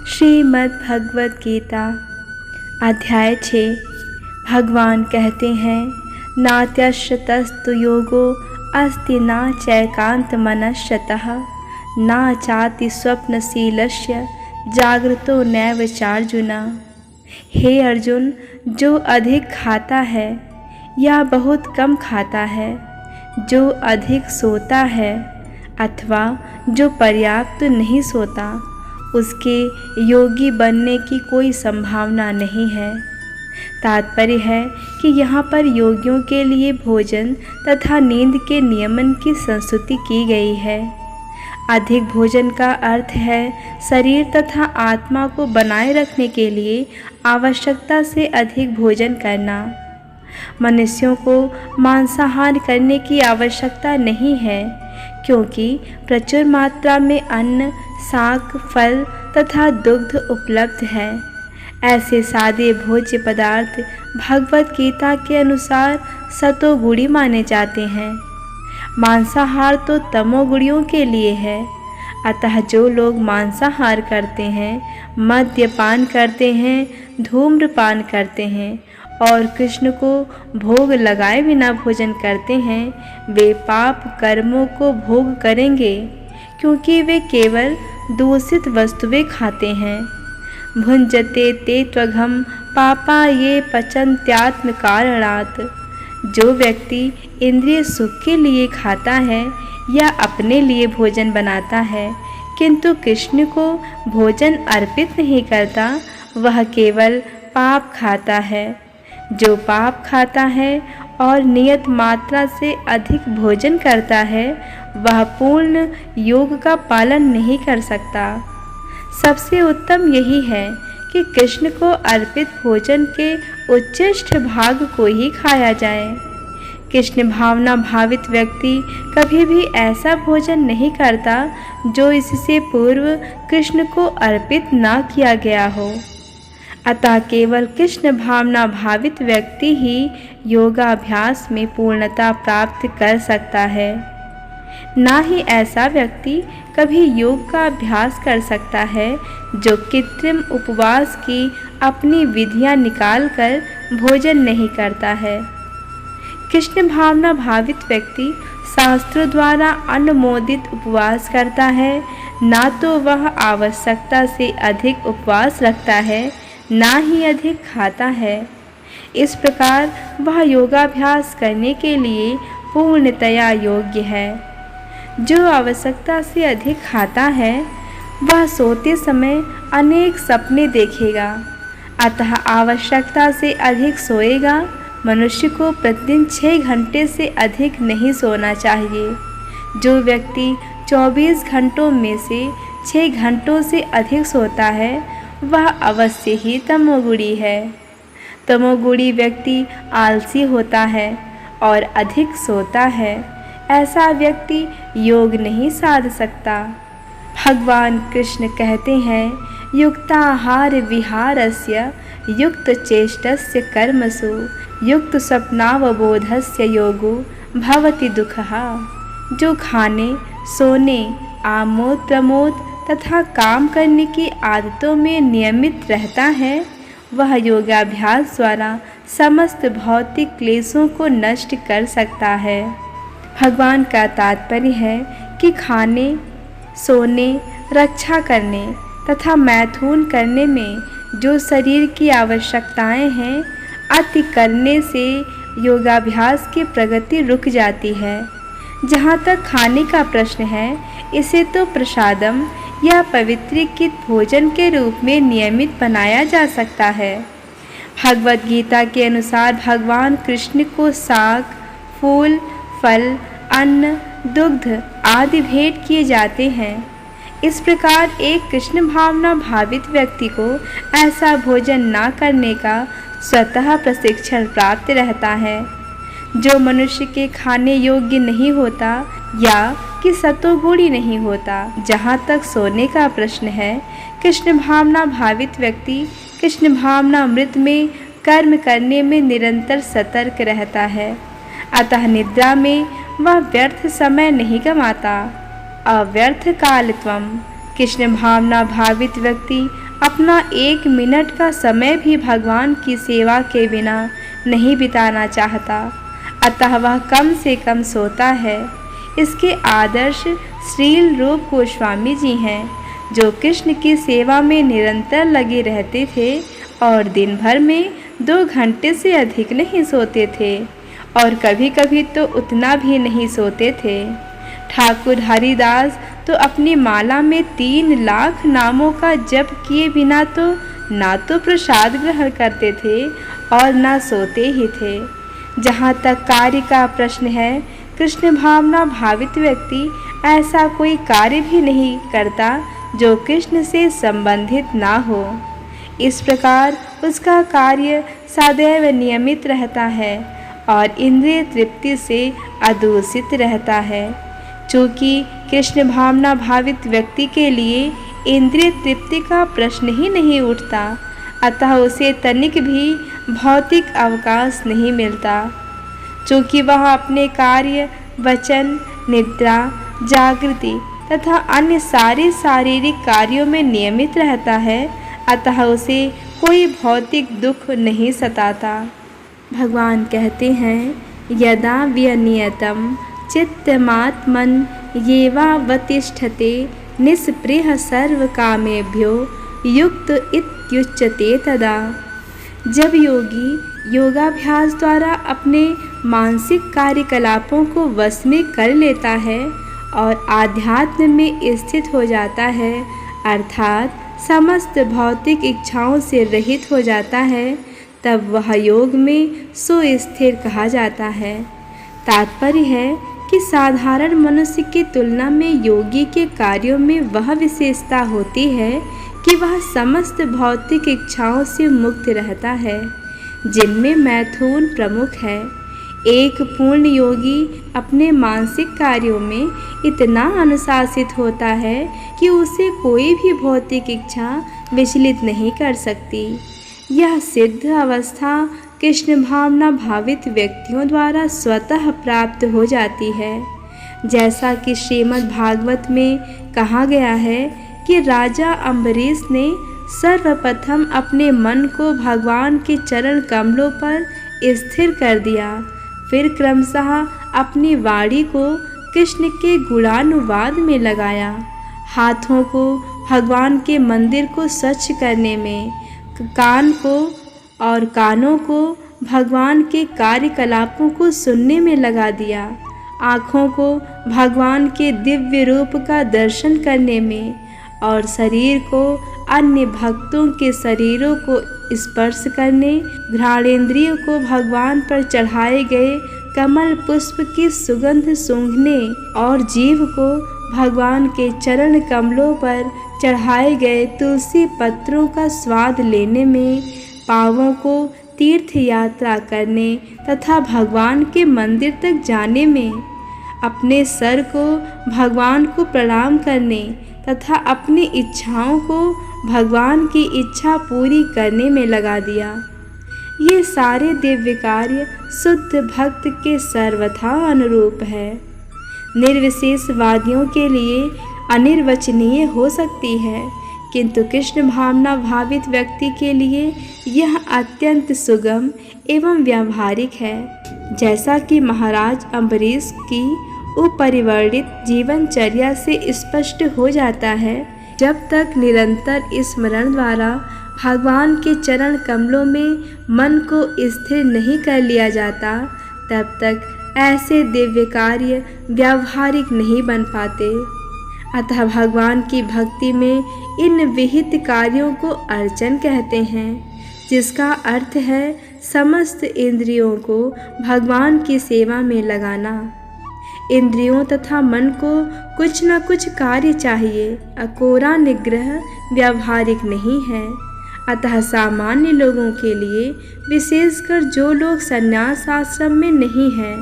श्रीमद् भगवद गीता अध्याय 6। भगवान कहते हैं, नात्यश्रतस्तु योगो अस्ति न चैकांत मनश्यतः न चाति स्वप्नशीलस्य जागृतो नैव चार्जुन। हे अर्जुन, जो अधिक खाता है या बहुत कम खाता है, जो अधिक सोता है अथवा जो पर्याप्त नहीं सोता, उसके योगी बनने की कोई संभावना नहीं है। तात्पर्य है कि यहाँ पर योगियों के लिए भोजन तथा नींद के नियमन की संस्तुति की गई है। अधिक भोजन का अर्थ है शरीर तथा आत्मा को बनाए रखने के लिए आवश्यकता से अधिक भोजन करना। मनुष्यों को मांसाहार करने की आवश्यकता नहीं है, क्योंकि प्रचुर मात्रा में अन्न, शाक, फल तथा दुग्ध उपलब्ध है। ऐसे सादे भोज्य पदार्थ भगवद गीता के अनुसार सतोगुणी माने जाते हैं। मांसाहार तो तमोगुणियों के लिए है। अतः जो लोग मांसाहार करते हैं, मद्यपान करते हैं, धूम्रपान करते हैं और कृष्ण को भोग लगाए बिना भोजन करते हैं, वे पाप कर्मों को भोग करेंगे, क्योंकि वे केवल दूषित वस्तुएं खाते हैं। भुंजते ते त्वघम पापा ये पचन्त्यात्म कारणात्। जो व्यक्ति इंद्रिय सुख के लिए खाता है या अपने लिए भोजन बनाता है किंतु कृष्ण को भोजन अर्पित नहीं करता, वह केवल पाप खाता है। जो पाप खाता है और नियत मात्रा से अधिक भोजन करता है, वह पूर्ण योग का पालन नहीं कर सकता। सबसे उत्तम यही है कि कृष्ण को अर्पित भोजन के उच्चिष्ट भाग को ही खाया जाए। कृष्ण भावना भावित व्यक्ति कभी भी ऐसा भोजन नहीं करता जो इससे पूर्व कृष्ण को अर्पित ना किया गया हो। अतः केवल कृष्ण भावना भावित व्यक्ति ही योगाभ्यास में पूर्णता प्राप्त कर सकता है। ना ही ऐसा व्यक्ति कभी योग का अभ्यास कर सकता है जो कृत्रिम उपवास की अपनी विधियां निकालकर भोजन नहीं करता है। कृष्ण भावना भावित व्यक्ति शास्त्रों द्वारा अनुमोदित उपवास करता है। ना तो वह आवश्यकता से अधिक उपवास रखता है, ना ही अधिक खाता है। इस प्रकार वह योगाभ्यास करने के लिए पूर्णतया योग्य है। जो आवश्यकता से अधिक खाता है, वह सोते समय अनेक सपने देखेगा, अतः आवश्यकता से अधिक सोएगा। मनुष्य को प्रतिदिन 6 घंटे से अधिक नहीं सोना चाहिए। जो व्यक्ति 24 घंटों में से 6 घंटों से अधिक सोता है, वह अवश्य ही तमोगुणी है। तमोगुणी व्यक्ति आलसी होता है और अधिक सोता है। ऐसा व्यक्ति योग नहीं साध सकता। भगवान कृष्ण कहते हैं, युक्ताहार विहारस्य युक्त चेष्टस्य कर्मसु युक्त स्वप्नावबोधस्य योगो भवति दुःखः। जो खाने, सोने, आमोद प्रमोद तथा काम करने की आदतों में नियमित रहता है, वह योगाभ्यास द्वारा समस्त भौतिक क्लेशों को नष्ट कर सकता है। भगवान का तात्पर्य है कि खाने, सोने, रक्षा करने तथा मैथुन करने में जो शरीर की आवश्यकताएं हैं, अति करने से योगाभ्यास की प्रगति रुक जाती है। जहाँ तक खाने का प्रश्न है, इसे तो प्रसादम या पवित्रीकृत भोजन के रूप में नियमित बनाया जा सकता है। भगवद गीता के अनुसार भगवान कृष्ण को साग, फूल, फल, अन्न, दुग्ध आदि भेंट किए जाते हैं। इस प्रकार एक कृष्ण भावना भावित व्यक्ति को ऐसा भोजन ना करने का स्वतः प्रशिक्षण प्राप्त रहता है। जो मनुष्य के खाने योग्य नहीं होता या कि सतोगुणी नहीं होता। जहाँ तक सोने का प्रश्न है, कृष्ण भावना भावित व्यक्ति कृष्ण भावना मृत में कर्म करने में निरंतर सतर्क रहता है। अतः निद्रा में वह व्यर्थ समय नहीं गंवाता। अव्यर्थ कालत्वम। कृष्ण भावना भावित व्यक्ति अपना 1 मिनट का समय भी भगवान की सेवा के बिना नहीं बिताना चाहता, अतः वह कम से कम सोता है। इसके आदर्श श्रील रूप गोस्वामी जी हैं, जो कृष्ण की सेवा में निरंतर लगे रहते थे और दिन भर में 2 घंटे से अधिक नहीं सोते थे और कभी कभी तो उतना भी नहीं सोते थे। ठाकुर हरिदास तो अपनी माला में 3 लाख नामों का जप किए बिना तो ना तो प्रसाद ग्रहण करते थे और ना सोते ही थे। जहाँ तक कार्य का प्रश्न है, कृष्ण भावना भावित व्यक्ति ऐसा कोई कार्य भी नहीं करता जो कृष्ण से संबंधित ना हो। इस प्रकार उसका कार्य सदैव नियमित रहता है और इंद्रिय तृप्ति से अदूषित रहता है। चूँकि कृष्ण भावना भावित व्यक्ति के लिए इंद्रिय तृप्ति का प्रश्न ही नहीं उठता, अतः उसे तनिक भी भौतिक अवकाश नहीं मिलता। चूँकि वह अपने कार्य, वचन, निद्रा, जागृति तथा अन्य सारे शारीरिक कार्यों में नियमित रहता है, अतः उसे कोई भौतिक दुख नहीं सताता। भगवान कहते हैं, यदा विनियतम चित्तमात्मन येवावतिष्ठते निस्पृह सर्वकामेभ्यो युक्त इत्युच्यते तदा। जब योगी योगाभ्यास द्वारा अपने मानसिक कार्यकलापों को वश में कर लेता है और आध्यात्म में स्थित हो जाता है, अर्थात समस्त भौतिक इच्छाओं से रहित हो जाता है, तब वह योग में सुस्थिर कहा जाता है। तात्पर्य है कि साधारण मनुष्य की तुलना में योगी के कार्यों में वह विशेषता होती है कि वह समस्त भौतिक इच्छाओं से मुक्त रहता है, जिनमें मैथुन प्रमुख है। एक पूर्ण योगी अपने मानसिक कार्यों में इतना अनुशासित होता है कि उसे कोई भी भौतिक इच्छा विचलित नहीं कर सकती। यह सिद्ध अवस्था कृष्ण भावना भावित व्यक्तियों द्वारा स्वतः प्राप्त हो जाती है। जैसा कि श्रीमद् भागवत में कहा गया है कि राजा अम्बरीश ने सर्वप्रथम अपने मन को भगवान के चरण कमलों पर स्थिर कर दिया, फिर क्रमशः अपनी वाणी को कृष्ण के गुणानुवाद में लगाया, हाथों को भगवान के मंदिर को स्वच्छ करने में, कानों को भगवान के कार्यकलापों को सुनने में लगा दिया, आँखों को भगवान के दिव्य रूप का दर्शन करने में और शरीर को अन्य भक्तों के शरीरों को स्पर्श करने, घ्राणेंद्रियों को भगवान पर चढ़ाए गए कमल पुष्प की सुगंध सूंघने और जीभ को भगवान के चरण कमलों पर चढ़ाए गए तुलसी पत्रों का स्वाद लेने में, पांवों को तीर्थ यात्रा करने तथा भगवान के मंदिर तक जाने में, अपने सर को भगवान को प्रणाम करने तथा अपनी इच्छाओं को भगवान की इच्छा पूरी करने में लगा दिया। ये सारे दिव्य कार्य शुद्ध भक्त के सर्वथा अनुरूप है। निर्विशेषवादियों के लिए अनिर्वचनीय हो सकती है, किंतु कृष्ण भावना भावित व्यक्ति के लिए यह अत्यंत सुगम एवं व्यावहारिक है। जैसा कि महाराज अम्बरीश की उपरिवर्णित जीवनचर्या से स्पष्ट हो जाता है, जब तक निरंतर स्मरण द्वारा भगवान के चरण कमलों में मन को स्थिर नहीं कर लिया जाता, तब तक ऐसे दिव्य कार्य व्यावहारिक नहीं बन पाते। अतः भगवान की भक्ति में इन विहित कार्यों को अर्चन कहते हैं, जिसका अर्थ है समस्त इंद्रियों को भगवान की सेवा में लगाना। इंद्रियों तथा मन को कुछ न कुछ कार्य चाहिए, अकोरा निग्रह व्यावहारिक नहीं है। अतः सामान्य लोगों के लिए, विशेषकर जो लोग संन्यास आश्रम में नहीं हैं,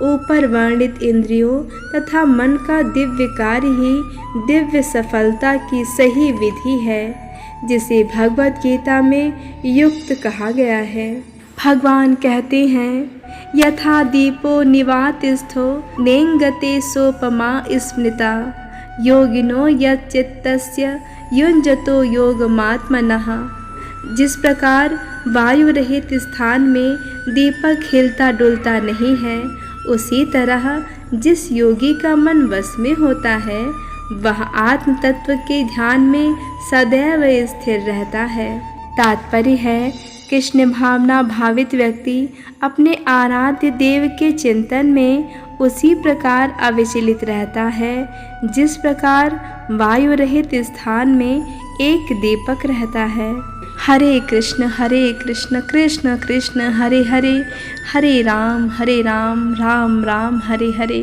ऊपर वर्णित इंद्रियों तथा मन का दिव्य कार्य ही दिव्य सफलता की सही विधि है, जिसे भगवत गीता में युक्त कहा गया है। भगवान कहते हैं, यथा दीपो निवातिस्थो नेंगते सोपमा स्मृता योगिनो यच्चित्तस्य युञ्जतो योगमात्मनः। जिस प्रकार वायु रहित स्थान में दीपक हिलता डुलता नहीं है, उसी तरह जिस योगी का मन वश में होता है वह आत्म तत्व के ध्यान में सदैव स्थिर रहता है। तात्पर्य है, कृष्ण भावना भावित व्यक्ति अपने आराध्य देव के चिंतन में उसी प्रकार अविचलित रहता है जिस प्रकार वायु रहित स्थान में एक दीपक रहता है। हरे कृष्ण कृष्ण कृष्ण हरे हरे, हरे राम राम राम हरे हरे।